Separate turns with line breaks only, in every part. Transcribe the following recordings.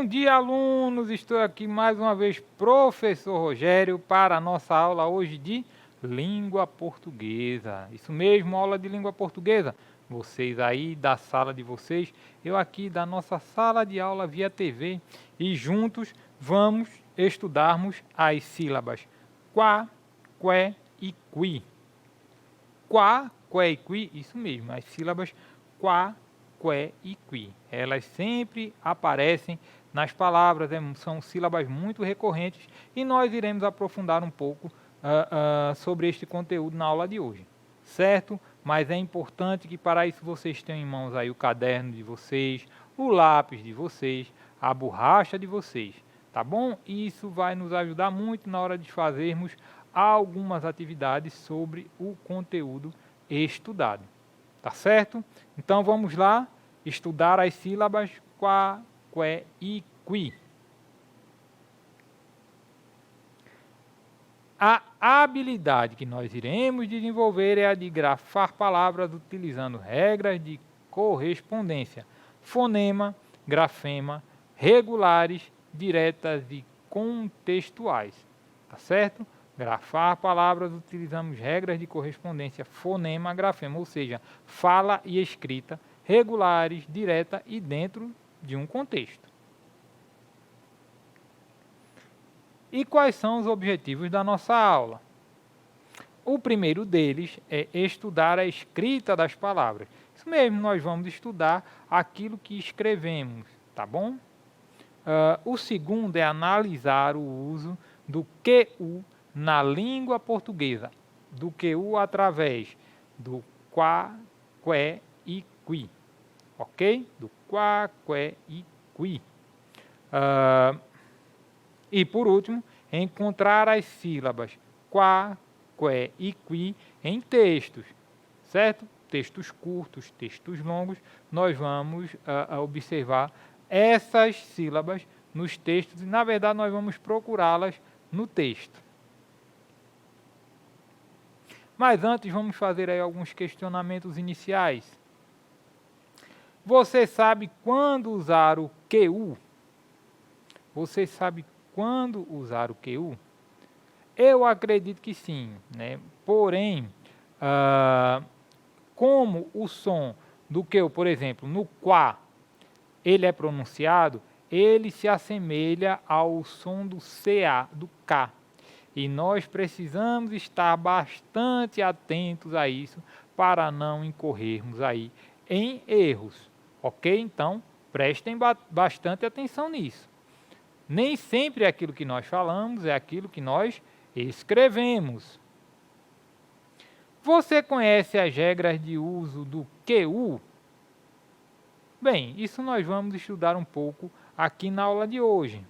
Bom dia, alunos! Estou aqui mais uma vez, professor Rogério, para a nossa aula hoje de língua portuguesa. Isso mesmo, aula de língua portuguesa. Vocês aí da sala de vocês, eu aqui da nossa sala de aula via TV e juntos vamos estudarmos as sílabas quá, qué e qui. Quá, qué e qui, isso mesmo, as sílabas quá, qué e qui. Elas sempre aparecem nas palavras, são sílabas muito recorrentes e nós iremos aprofundar um pouco sobre este conteúdo na aula de hoje, certo? Mas é importante que para isso vocês tenham em mãos aí o caderno de vocês, o lápis de vocês, a borracha de vocês, tá bom? Isso vai nos ajudar muito na hora de fazermos algumas atividades sobre o conteúdo estudado, tá certo? Então vamos lá estudar as sílabas quá, qué e qui. A habilidade que nós iremos desenvolver é a de grafar palavras utilizando regras de correspondência, fonema, grafema, regulares, diretas e contextuais, tá certo? Grafar palavras utilizamos regras de correspondência, fonema, grafema, ou seja, fala e escrita, regulares, direta e dentro de um contexto. E quais são os objetivos da nossa aula? O primeiro deles é estudar a escrita das palavras. Isso mesmo, nós vamos estudar aquilo que escrevemos, tá bom? O segundo é analisar o uso do QU na língua portuguesa, do QU através do quá, qué e qui, ok? Do quá, qué e qui. E por último, encontrar as sílabas quá, qué e qui em textos, certo? Textos curtos, textos longos, nós vamos observar essas sílabas nos textos e, na verdade, nós vamos procurá-las no texto. Mas antes, vamos fazer aí alguns questionamentos iniciais. Você sabe quando usar o QU? Você sabe quando usar o QU? Eu acredito que sim, né? Porém, como o som do QU, por exemplo, no quá, ele é pronunciado, ele se assemelha ao som do CA, do K. E nós precisamos estar bastante atentos a isso para não incorrermos aí em erros, ok? Então, prestem bastante atenção nisso. Nem sempre aquilo que nós falamos é aquilo que nós escrevemos. Você conhece as regras de uso do QU? Bem, isso nós vamos estudar um pouco aqui na aula de hoje.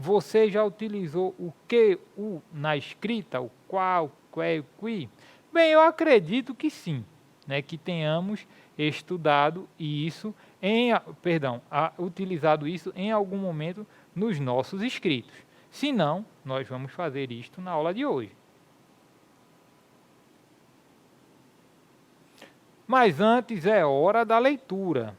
Você já utilizou o QU na escrita, o quá, o qué, o qui? Bem, eu acredito que sim, né, que tenhamos estudado isso, utilizado isso em algum momento nos nossos escritos. Se não, nós vamos fazer isto na aula de hoje. Mas antes é hora da leitura.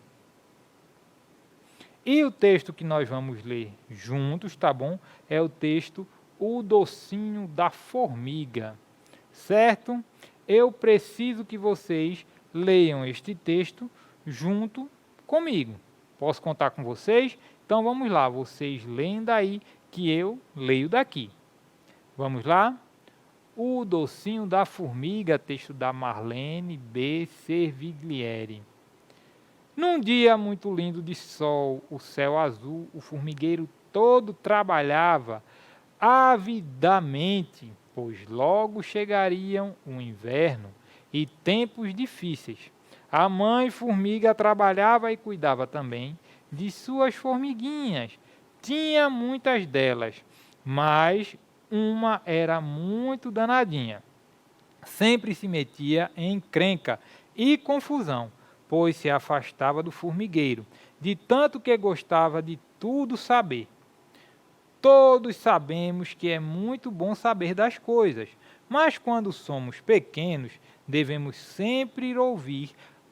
E o texto que nós vamos ler juntos, tá bom? É o texto O Docinho da Formiga, certo? Eu preciso que vocês leiam este texto junto comigo. Posso contar com vocês? Então vamos lá, vocês leem daí que eu leio daqui. Vamos lá? O Docinho da Formiga, texto da Marlene B. Serviglieri. Num dia muito lindo de sol, o céu azul, o formigueiro todo trabalhava avidamente, pois logo chegariam o inverno e tempos difíceis. A mãe formiga trabalhava e cuidava também de suas formiguinhas. Tinha muitas delas, mas uma era muito danadinha. Sempre se metia em encrenca e confusão, pois se afastava do formigueiro, de tanto que gostava de tudo saber. Todos sabemos que é muito bom saber das coisas, mas quando somos pequenos, devemos sempre ouvir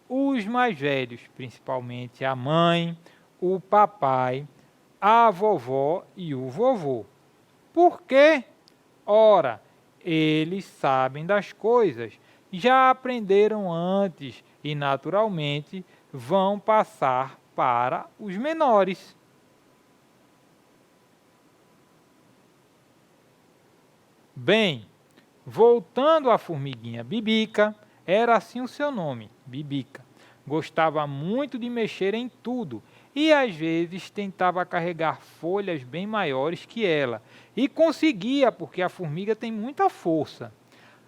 os mais velhos, principalmente a mãe, o papai, a vovó e o vovô. Por quê? Ora, eles sabem das coisas, já aprenderam antes e, naturalmente, vão passar para os menores. Bem, voltando à formiguinha Bibica, era assim o seu nome, Bibica. Gostava muito de mexer em tudo e às vezes tentava carregar folhas bem maiores que ela. E conseguia, porque a formiga tem muita força.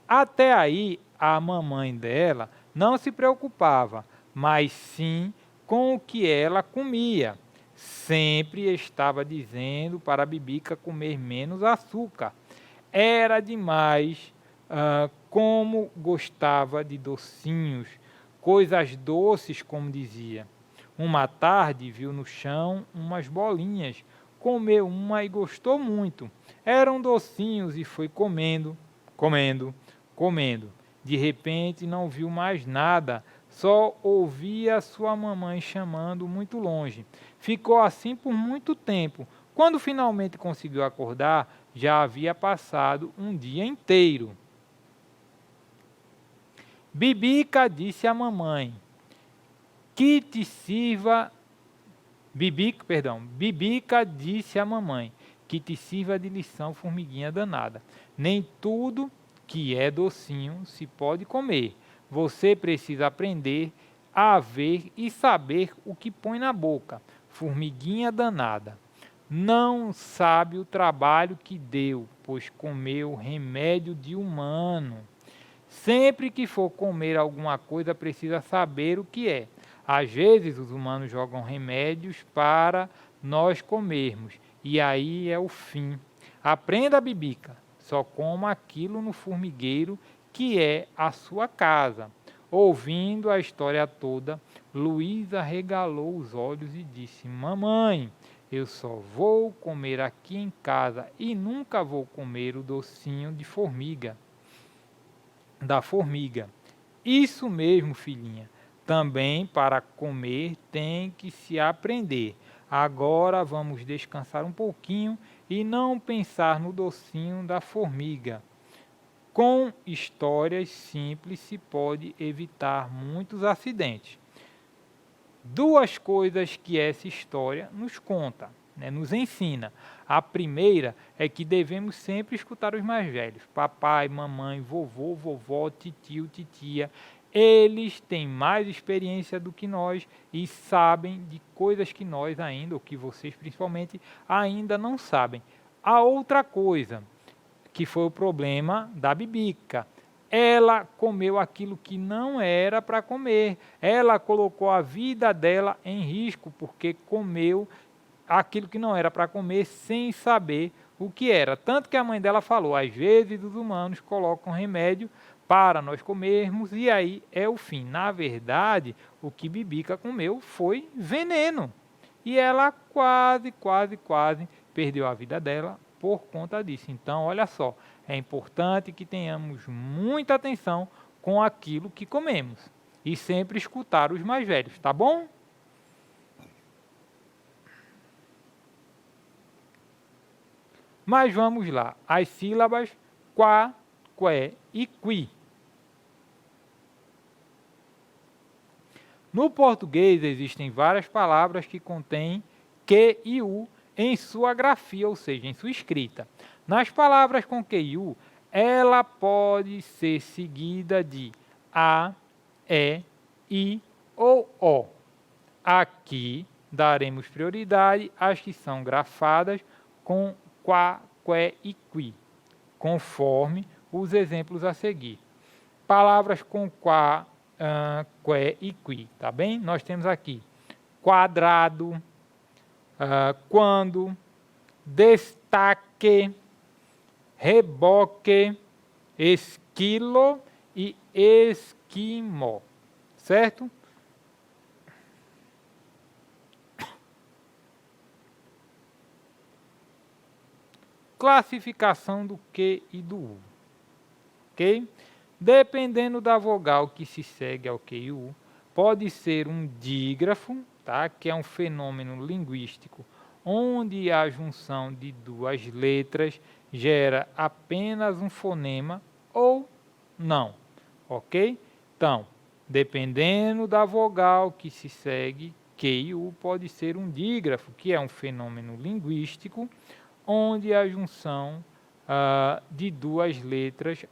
Até aí, a mamãe dela não se preocupava, mas sim com o que ela comia. Sempre estava dizendo para a Bibica comer menos açúcar. Era demais, como gostava de docinhos, coisas doces, como dizia. Uma tarde viu no chão umas bolinhas, comeu uma e gostou muito. Eram docinhos e foi comendo, comendo, comendo. De repente não viu mais nada, só ouvia sua mamãe chamando muito longe. Ficou assim por muito tempo. Quando finalmente conseguiu acordar, já havia passado um dia inteiro. Bibica disse à mamãe que te sirva. Bibica disse à mamãe que te sirva de lição, formiguinha danada. Nem tudo que é docinho se pode comer. Você precisa aprender a ver e saber o que põe na boca. Formiguinha danada. Não sabe o trabalho que deu, pois comeu remédio de humano. Sempre que for comer alguma coisa, precisa saber o que é. Às vezes, os humanos jogam remédios para nós comermos, e aí é o fim. Aprenda, Bibica, só coma aquilo no formigueiro que é a sua casa. Ouvindo a história toda, Luísa regalou os olhos e disse: Mamãe, eu só vou comer aqui em casa e nunca vou comer o docinho de formiga. Da formiga. Isso mesmo, filhinha. Também para comer tem que se aprender. Agora vamos descansar um pouquinho e não pensar no docinho da formiga. Com histórias simples se pode evitar muitos acidentes. Duas coisas que essa história nos conta, nos ensina. A primeira é que devemos sempre escutar os mais velhos, papai, mamãe, vovô, vovó, titio, titia. Eles têm mais experiência do que nós e sabem de coisas que nós ainda, ou que vocês principalmente, ainda não sabem. A outra coisa, que foi o problema da Bibica. Ela comeu aquilo que não era para comer. Ela colocou a vida dela em risco porque comeu aquilo que não era para comer sem saber o que era. Tanto que a mãe dela falou, às vezes os humanos colocam remédio para nós comermos e aí é o fim. Na verdade, o que Bibica comeu foi veneno. E ela quase perdeu a vida dela por conta disso. Então, olha só, é importante que tenhamos muita atenção com aquilo que comemos e sempre escutar os mais velhos, tá bom? Mas vamos lá, as sílabas quá, qué e qui. No português existem várias palavras que contêm que e u em sua grafia, ou seja, em sua escrita. Nas palavras com que e u, ela pode ser seguida de a, i ou o. Aqui daremos prioridade às que são grafadas com quá, qué e qui, conforme os exemplos a seguir. Palavras com quá, qué e qui, tá bem? Nós temos aqui quadrado, quando, destaque, reboque, esquilo e esquimó, certo? Classificação do Q e do U, ok? Dependendo da vogal que se segue ao Q e U, pode ser um dígrafo, tá? Que é um fenômeno linguístico onde a junção de duas letras gera apenas um fonema ou não, ok? Então, dependendo da vogal que se segue, Q e U pode ser um dígrafo, que é um fenômeno linguístico, onde a junção de duas letras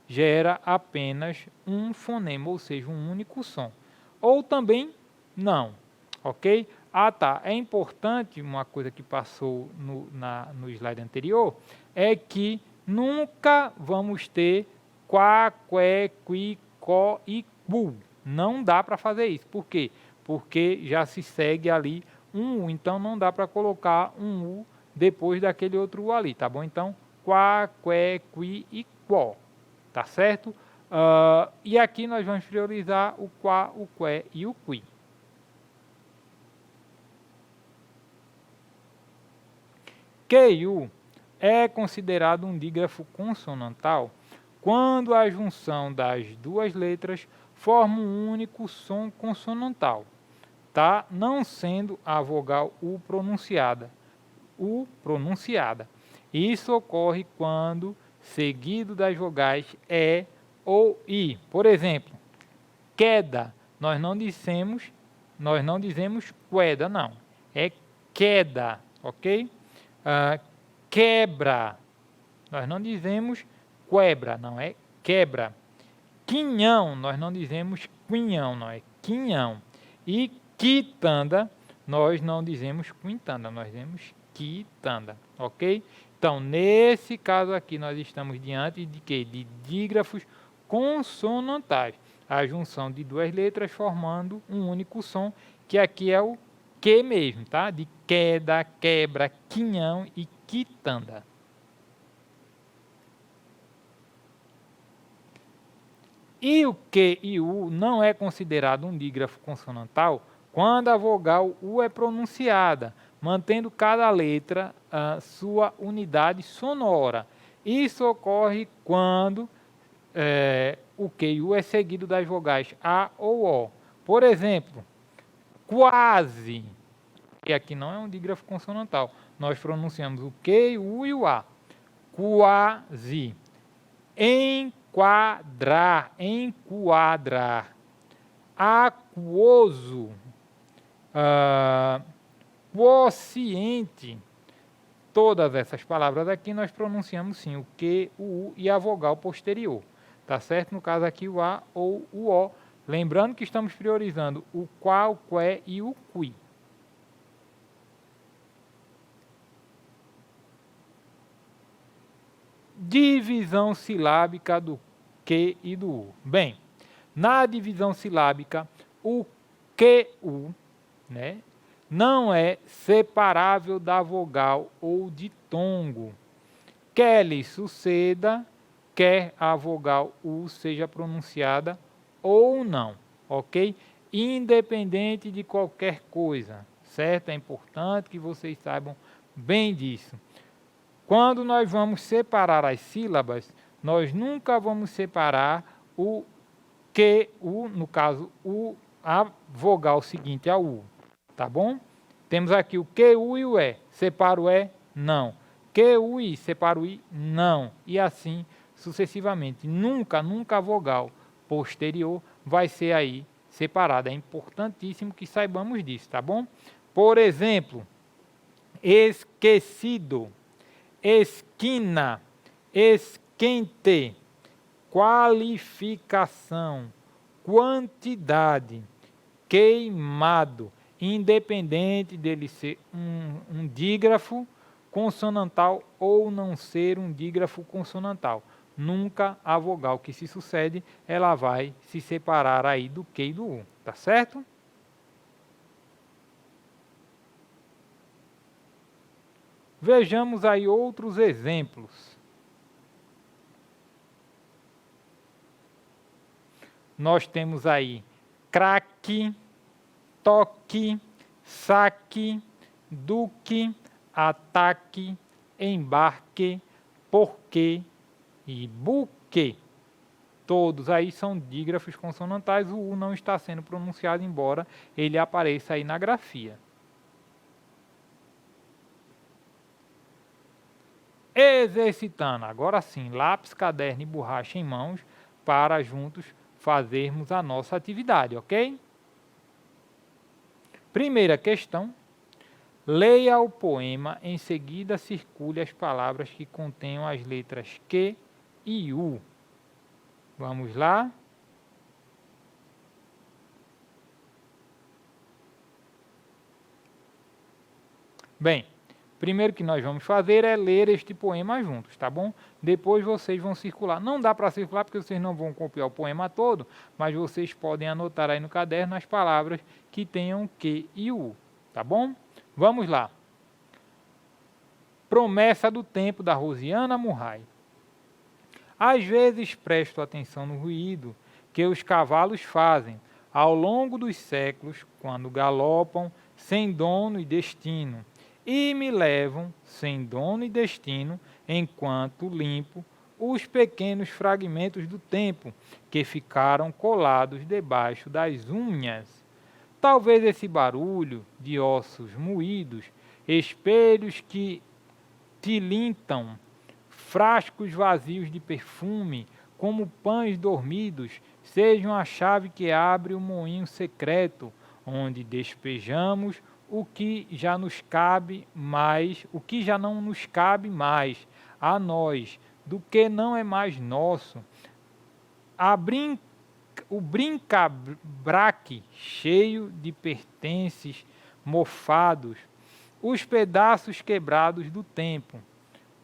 gera apenas um fonema, ou seja, um único som. Ou também não, ok? Ah, tá. É importante, uma coisa que passou no slide anterior, é que nunca vamos ter quá, qué, qui, có e cu. Não dá para fazer isso. Por quê? Porque já se segue ali um U, então não dá para colocar um U depois daquele outro U ali, tá bom? Então, quá, qué, qui e quó, tá certo? E aqui nós vamos priorizar o quá, o qué e o qui. Q e U é considerado um dígrafo consonantal quando a junção das duas letras forma um único som consonantal, tá? Não sendo a vogal U pronunciada. Isso ocorre quando seguido das vogais E ou I. Por exemplo, queda, nós não dizemos queda, não. É queda, ok? Quebra, nós não dizemos quebra, não, é quebra. Quinhão, nós não dizemos quinhão, não, é quinhão. E quitanda, nós não dizemos quintanda, nós dizemos quitanda, ok? Então, nesse caso aqui, nós estamos diante de quê? De dígrafos consonantais. A junção de duas letras formando um único som, que aqui é o Q mesmo, tá? De queda, quebra, quinhão e quitanda. E o Q e U não é considerado um dígrafo consonantal quando a vogal U é pronunciada, mantendo cada letra sua unidade sonora. Isso ocorre quando o Q e U é seguido das vogais A ou O. Por exemplo, quase, e aqui não é um dígrafo consonantal, nós pronunciamos o Q, o U e o A. Quase. Enquadrar, enquadrar. Aquoso, quociente. Todas essas palavras aqui nós pronunciamos sim o Q, o U e a vogal posterior. Tá certo? No caso aqui o A ou o O. Lembrando que estamos priorizando o quá, o qué e o qui. Divisão silábica do Q e do U. Bem, na divisão silábica, o QU, né, não é separável da vogal ou ditongo. Quer lhe suceda, quer a vogal U seja pronunciada ou não, ok? Independente de qualquer coisa, certo? É importante que vocês saibam bem disso. Quando nós vamos separar as sílabas, nós nunca vamos separar o Q, U, no caso, a vogal seguinte ao U, tá bom? Temos aqui o Q, U e o E. Separo o E? Não. Q, U, I. Separo o I? Não. E assim sucessivamente. Nunca a vogal posterior vai ser aí separada. É importantíssimo que saibamos disso, tá bom? Por exemplo, esquecido, esquina, esquente, qualificação, quantidade, queimado, independente dele ser um dígrafo consonantal ou não ser um dígrafo consonantal. Nunca a vogal que se sucede, ela vai se separar aí do Q e do U, tá certo? Vejamos aí outros exemplos. Nós temos aí craque, toque, saque, duque, ataque, embarque, porquê e buquê. Todos aí são dígrafos consonantais, o U não está sendo pronunciado, embora ele apareça aí na grafia. exercitando. Agora sim, lápis, caderno e borracha em mãos para juntos fazermos a nossa atividade, ok? Primeira questão. Leia o poema, em seguida circule as palavras que contenham as letras Q e U. Vamos lá? Bem, primeiro que nós vamos fazer é ler este poema juntos, tá bom? Depois vocês vão circular. Não dá para circular porque vocês não vão copiar o poema todo, mas vocês podem anotar aí no caderno as palavras que tenham Q e U, tá bom? Vamos lá. Promessa do tempo, da Rosiana Murray. Às vezes presto atenção no ruído que os cavalos fazem ao longo dos séculos, quando galopam sem dono e destino, e me levam sem dono e destino, enquanto limpo os pequenos fragmentos do tempo que ficaram colados debaixo das unhas. Talvez esse barulho de ossos moídos, espelhos que tilintam, frascos vazios de perfume, como pães dormidos, sejam a chave que abre o moinho secreto, onde despejamos o que já nos cabe mais, o que já não nos cabe mais a nós, do que não é mais nosso. O brinca-braque cheio de pertences mofados, os pedaços quebrados do tempo.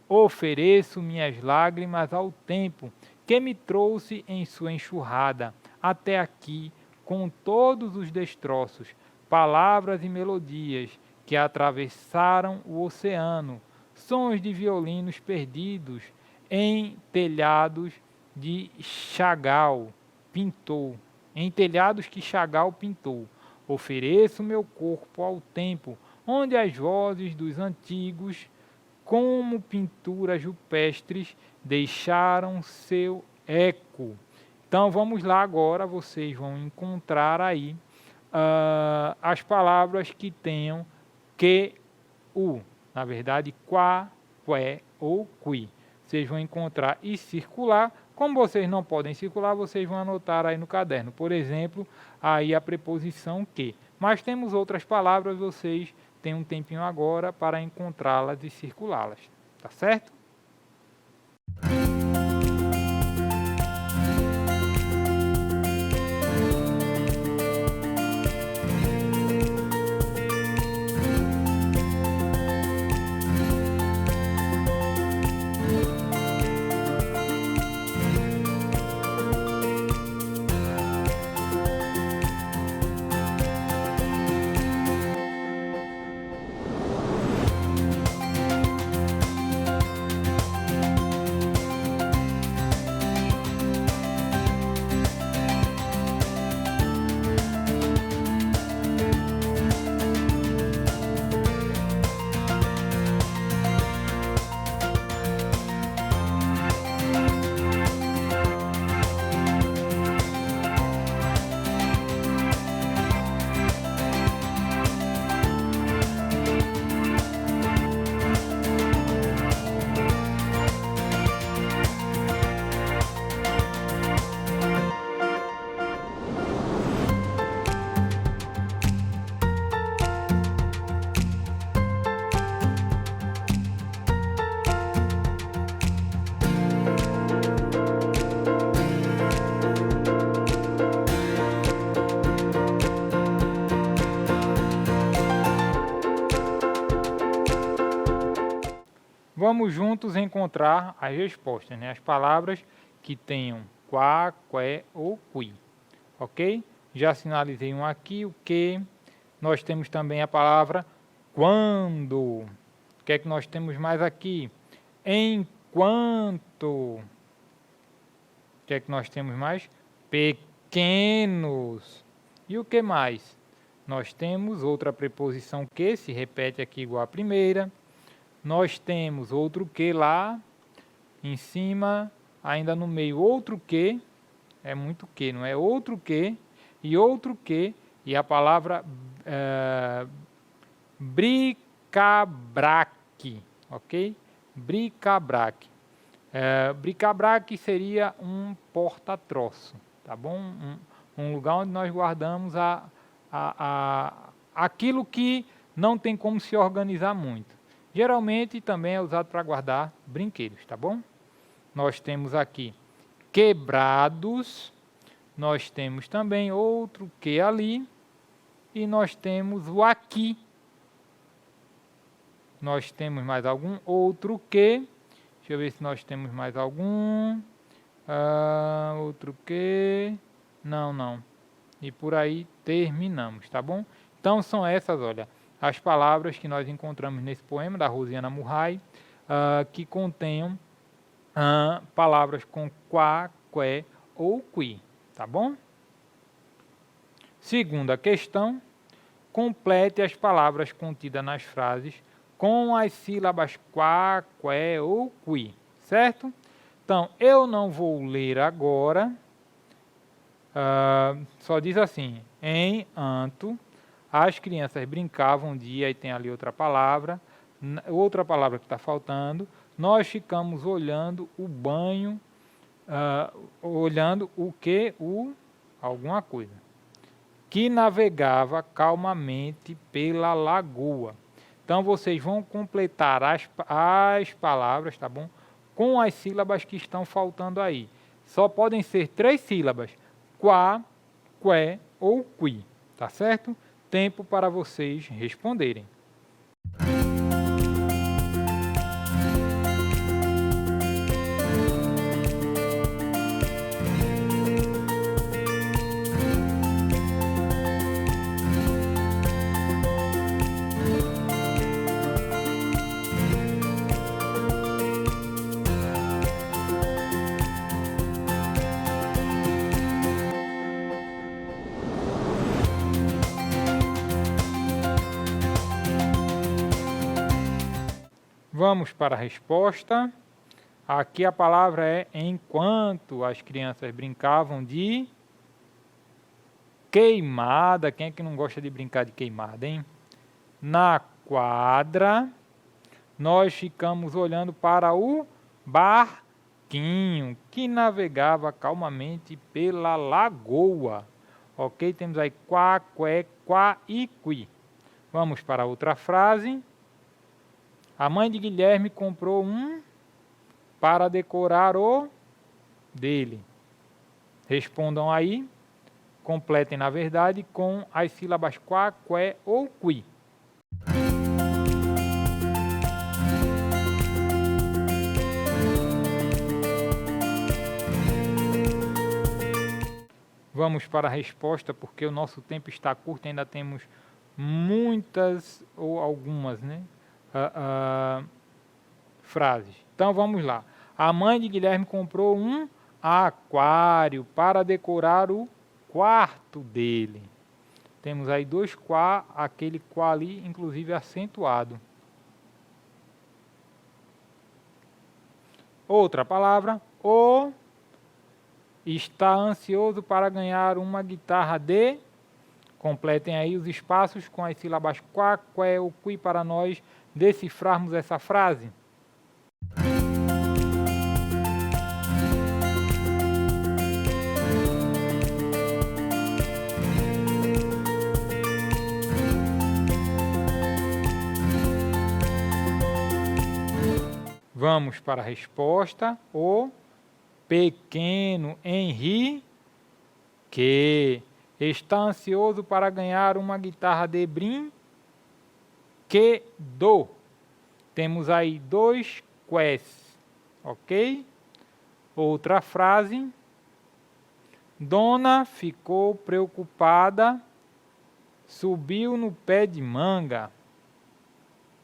Ofereço minhas lágrimas ao tempo que me trouxe em sua enxurrada até aqui, com todos os destroços, palavras e melodias que atravessaram o oceano, sons de violinos perdidos em telhados de Chagall pintou, em telhados que Chagall pintou. Ofereço meu corpo ao tempo, onde as vozes dos antigos, como pinturas rupestres, deixaram seu eco. Então vamos lá agora, vocês vão encontrar aí as palavras que tenham que, u, na verdade, qua, que ou qui. Vocês vão encontrar e circular. Como vocês não podem circular, vocês vão anotar aí no caderno. Por exemplo, aí a preposição que. Mas temos outras palavras, vocês têm um tempinho agora para encontrá-las e circulá-las. Tá certo? Vamos juntos encontrar as respostas, né? As palavras que tenham qua, que ou qui, ok? Já sinalizei um aqui, o que. Nós temos também a palavra quando. O que é que nós temos mais aqui? Enquanto. O que é que nós temos mais? Pequenos. E o que mais? Nós temos outra preposição que se repete aqui igual a primeira. Nós temos outro que lá em cima, ainda no meio outro que, é muito que, não é? Outro que, e a palavra bricabraque, ok? bric-a-brac. Bric-a-brac seria um porta-troço, tá bom? Um lugar onde nós guardamos aquilo que não tem como se organizar muito. Geralmente também é usado para guardar brinquedos, tá bom? Nós temos aqui quebrados, nós temos também outro que ali, e nós temos o aqui. Nós temos mais algum outro que, deixa eu ver se nós temos mais algum, outro que, não. E por aí terminamos, tá bom? Então são essas, olha, as palavras que nós encontramos nesse poema da Rosiana Murray, que contenham palavras com quá, qué ou qui, tá bom? Segunda questão, complete as palavras contidas nas frases com as sílabas quá, qué ou qui, certo? Então, eu não vou ler agora, só diz assim, em Anto, as crianças brincavam um dia, e tem ali outra palavra que está faltando, nós ficamos olhando o banho, olhando o que? Alguma coisa. Que navegava calmamente pela lagoa. Então, vocês vão completar as palavras, tá bom? Com as sílabas que estão faltando aí. Só podem ser 3 sílabas. Quá, qué ou qui, tá certo? Tempo para vocês responderem. Vamos para a resposta. Aqui a palavra é enquanto as crianças brincavam de queimada. Quem é que não gosta de brincar de queimada, hein? Na quadra, nós ficamos olhando para o barquinho que navegava calmamente pela lagoa. Ok? Temos aí quá, qué, quá e qui. Vamos para outra frase. A mãe de Guilherme comprou um para decorar o dele. Respondam aí, completem na verdade com as sílabas quá, qué ou qui. Vamos para a resposta, porque o nosso tempo está curto, ainda temos muitas ou algumas, né? Frases. Então vamos lá. A mãe de Guilherme comprou um aquário para decorar o quarto dele. Temos aí 2 quá, aquele quá ali, inclusive acentuado. Outra palavra, o está ansioso para ganhar uma guitarra de. Completem aí os espaços com as sílabas quá, qué ou qui para nós decifrarmos essa frase. Vamos para a resposta. O pequeno Henrique está ansioso para ganhar uma guitarra de brinquedo. Temos aí 2 qués, ok? Outra frase. Dona ficou preocupada, subiu no pé de manga.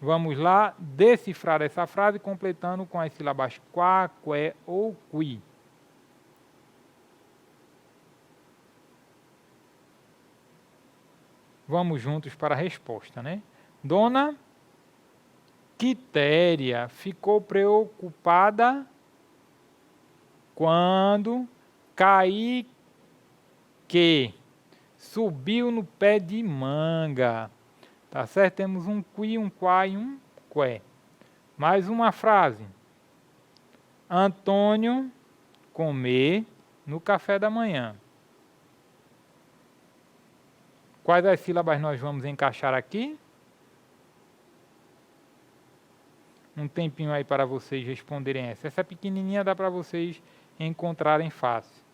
Vamos lá decifrar essa frase completando com as sílabas quá, qué ou qui. Vamos juntos para a resposta, né? Dona Quitéria ficou preocupada quando Kaique subiu no pé de manga. Tá certo? Temos um qui, um quá e um qué. Mais uma frase. Antônio comer no café da manhã. Quais as sílabas nós vamos encaixar aqui? Um tempinho aí para vocês responderem essa. Essa pequenininha dá para vocês encontrarem fácil.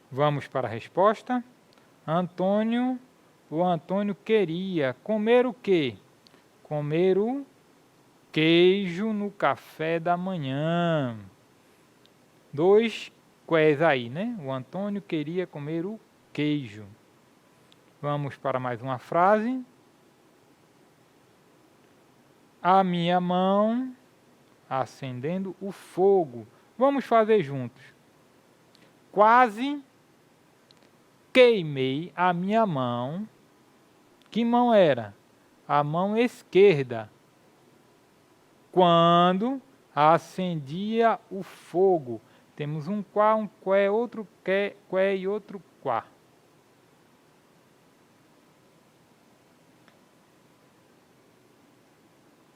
Vamos para a resposta. O Antônio queria comer o quê? Comer o queijo no café da manhã. 2 qués aí, né? O Antônio queria comer o queijo. Vamos para mais uma frase. A minha mão acendendo o fogo. Vamos fazer juntos. Quase queimei a minha mão. Que mão era? A mão esquerda. Quando acendia o fogo. Temos um quá, um qué, outro qué e outro quá.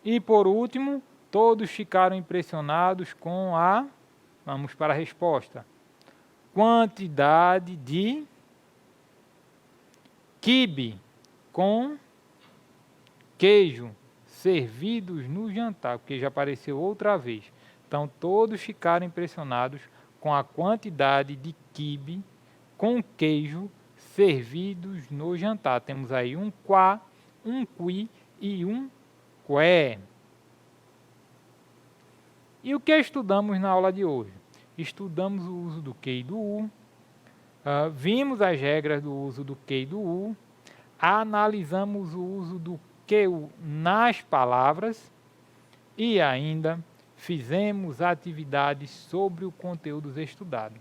E por último, todos ficaram impressionados com a... Vamos para a resposta. Quantidade de quibe com queijo servidos no jantar, porque já apareceu outra vez. Então, todos ficaram impressionados com a quantidade de quibe com queijo servidos no jantar. Temos aí um quá, um qui e um qué. E o que estudamos na aula de hoje? Estudamos o uso do que e do u, vimos as regras do uso do que e do u, analisamos o uso do que nas palavras e ainda fizemos atividades sobre o conteúdo estudado.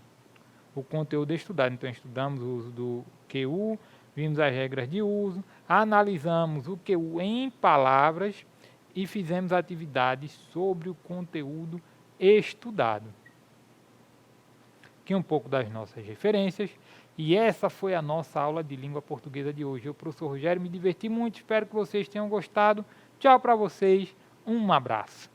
Então estudamos o uso do QU, vimos as regras de uso, analisamos o QU em palavras e fizemos atividades sobre o conteúdo estudado. Aqui um pouco das nossas referências. E essa foi a nossa aula de língua portuguesa de hoje. Eu, professor Rogério, me diverti muito, espero que vocês tenham gostado. Tchau para vocês, um abraço.